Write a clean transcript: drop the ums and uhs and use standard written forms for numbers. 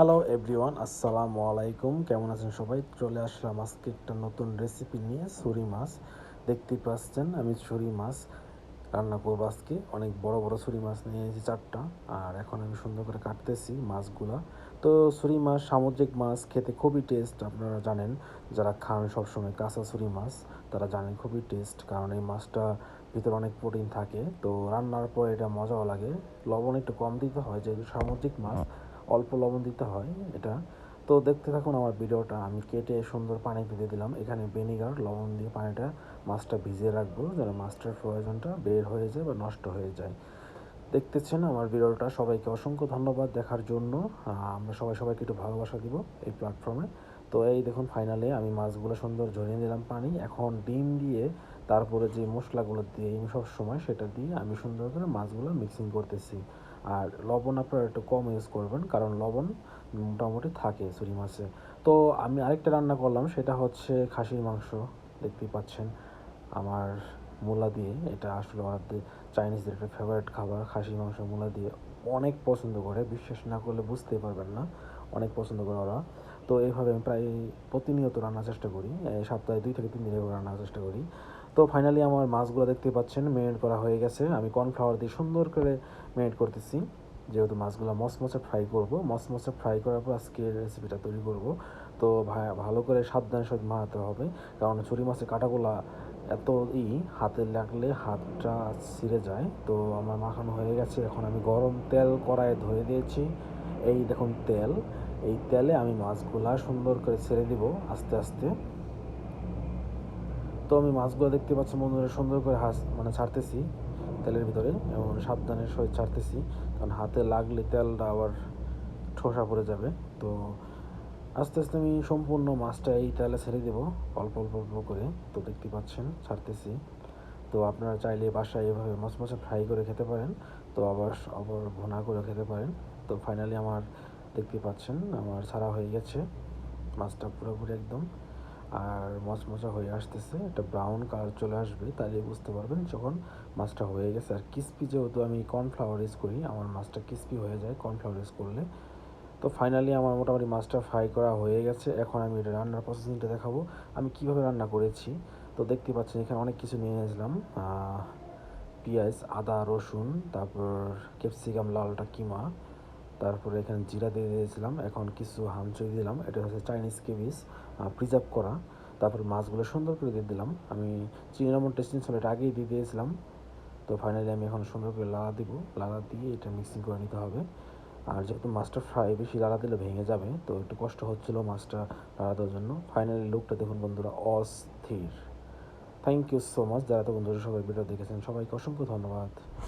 Hello everyone, আসসালামু আলাইকুম। কেমন আছেন সবাই? চলে আসলাম আজকে একটা নতুন রেসিপি নিয়ে। ছুরি মাছ দেখতেই পাচ্ছেন, আমি ছুরি মাছ রান্না করবো আজকে। অনেক বড় বড় ছুরি মাছ নিয়ে এসেছি 4টা, আর এখন আমি সুন্দর করে কাটতেছি মাছগুলা। তো ছুরি মাছ সামুদ্রিক মাছ, খেতে খুবই টেস্ট। আপনারা জানেন, যারা খান সবসময় কাঁচা ছুরি মাছ তারা জানেন খুবই টেস্ট, কারণ এই মাছটা ভিতরে অনেক প্রোটিন থাকে। তো রান্নার পর এটা মজাও লাগে। লবণ একটু কম দিতে হয়, যেহেতু সামুদ্রিক মাছ অল্প লবণ দিতে হয় এটা। তো দেখতে থাকুন আমার ভিডিওটা। আমি কেটে সুন্দর পানিতে দিয়ে দিলাম, এখানে ভিনেগার লবণ দিয়ে পানিটা মাছটা ভিজিয়ে রাখবো, যেন মাছটার প্রয়োজনটা বের হয়ে যায় বা নষ্ট হয়ে যায়। দেখতেছেন আমার ভিডিওটা। সবাইকে অসংখ্য ধন্যবাদ দেখার জন্য। আমরা সবাইকে একটু ভালোবাসা দিব এই প্ল্যাটফর্মে। তো এই দেখুন, ফাইনালি আমি মাছগুলো সুন্দর ঝরিয়ে দিলাম পানি। এখন ডিম দিয়ে, তারপরে যে মশলাগুলো দিয়ে আমি সব সময় সেটা দিয়ে আমি সুন্দর করে মাছগুলো মিক্সিং করতেছি। আর লবণ আপনারা একটু কম ইউজ করবেন, কারণ লবণ মোটামুটি থাকে ছুরি মাছে। তো আমি আরেকটা রান্না করলাম, সেটা হচ্ছে খাসির মাংস। দেখতেই পাচ্ছেন আমার মূলা দিয়ে। এটা আসলে ওদের চাইনিজদের একটা ফেভারিট খাবার, খাসির মাংস মূলা দিয়ে। অনেক পছন্দ করে, বিশ্বাস না করলে বুঝতেই পারবেন না, অনেক পছন্দ করে ওরা। তো এইভাবে আমি প্রায় প্রতিনিয়ত রান্নার চেষ্টা করি, সপ্তাহে 2 থেকে 3 দিন এভাবে রান্নার চেষ্টা করি। তো ফাইনালি আমার মাছগুলো দেখতেই পাচ্ছেন ম্যারিনেট করা হয়ে গেছে। আমি কর্নফ্লাওয়ার দিয়ে সুন্দর করে ম্যারিনেট করতেছি, যেহেতু মাছগুলো মচমচে ফ্রাই করব। মচমচে ফ্রাই করার পর আজকে রেসিপিটা তৈরি করব। তো ভালো করে সাবধানে সব মাখাতে হবে, কারণ ছুরি মাছের কাঁটাগুলা এত হাতে লাগলে হাতটা ছিঁড়ে যায়। তো আমার মাখানো হয়ে গেছে। এখন আমি গরম তেল কড়াইয়ে ধরে দিয়েছি। এই দেখুন তেল, এই তেলে আমি মাছগুলা সুন্দর করে ছেড়ে দিব আস্তে আস্তে। তো আমি মাছগুলো দেখতে পাচ্ছি বন্ধুরা, সুন্দর করে ছাড়তেছি তেলের ভিতরে, এবং সাবধানের সহিত ছাড়তেছি, কারণ হাতে লাগলে তেলটা আবার ঠোসা পড়ে যাবে। তো আস্তে আস্তে আমি সম্পূর্ণ মাছটা এই তেলে ছেড়ে দেবো, অল্প অল্প অল্প করে। তো দেখতে পাচ্ছেন ছাড়তেছি। তো আপনারা চাইলে বাসায় এভাবে মচমচে ফ্রাই করে খেতে পারেন, তো আবার আবার ভুনা করে খেতে পারেন। তো ফাইনালি আমার দেখতে পাচ্ছেন আমার ছাড়া হয়ে গেছে মাছটা পুরোপুরি একদম, আর মচমচা হয়ে আসতেছে, একটা ব্রাউন কালার চলে আসবে, তাহলে বুঝতে পারবেন যখন মাছটা হয়ে গেছে। আর ক্রিস্পি, যেহেতু আমি কর্নফ্লাওয়ার ইউজ করি, আমার মাছটা ক্রিস্পি হয়ে যায় কর্নফ্লাওয়ার ইউজ করলে। তো ফাইনালি আমার মোটামুটি মাছটা ফ্রাই করা হয়ে গেছে। এখন আমি এটা রান্নার প্রসেসিংটা দেখাবো, আমি কীভাবে রান্না করেছি। তো দেখতে পাচ্ছেন এখানে অনেক কিছু নিয়ে নিয়েছিলাম, পেঁয়াজ, আদা, রসুন, তারপর ক্যাপসিকাম, লালটা কিমা, তারপরে এখানে জিরা দিয়ে দিয়েছিলাম। এখন কিছু হামচুই দিলাম, এটা হচ্ছে চাইনিজ কেবিস প্রিজার্ভ করা। তারপর মাছগুলো সুন্দর করে দিয়ে দিলাম। আমি চিনি লবণ টেস্টিং সল্ট আগেই দিয়ে দিয়েছিলাম। তো ফাইনালি আমি এখন সুন্দর করে লাড়া দিব, লাড়া দিয়ে এটা মিক্সিং করে নিতে হবে। আর যেহেতু মাছটা ফ্রাই, বেশি লাড়া দিলে ভেঙে যাবে, তো একটু কষ্ট হচ্ছিলো মাছটা লাড়া দেওয়ার জন্য। ফাইনালি লুকটা দেখুন বন্ধুরা, অস্থির। থ্যাংক ইউ সো মাচ যারা তো বন্ধুরা সবাই ভিডিও দেখেছেন, সবাইকে অসংখ্য ধন্যবাদ।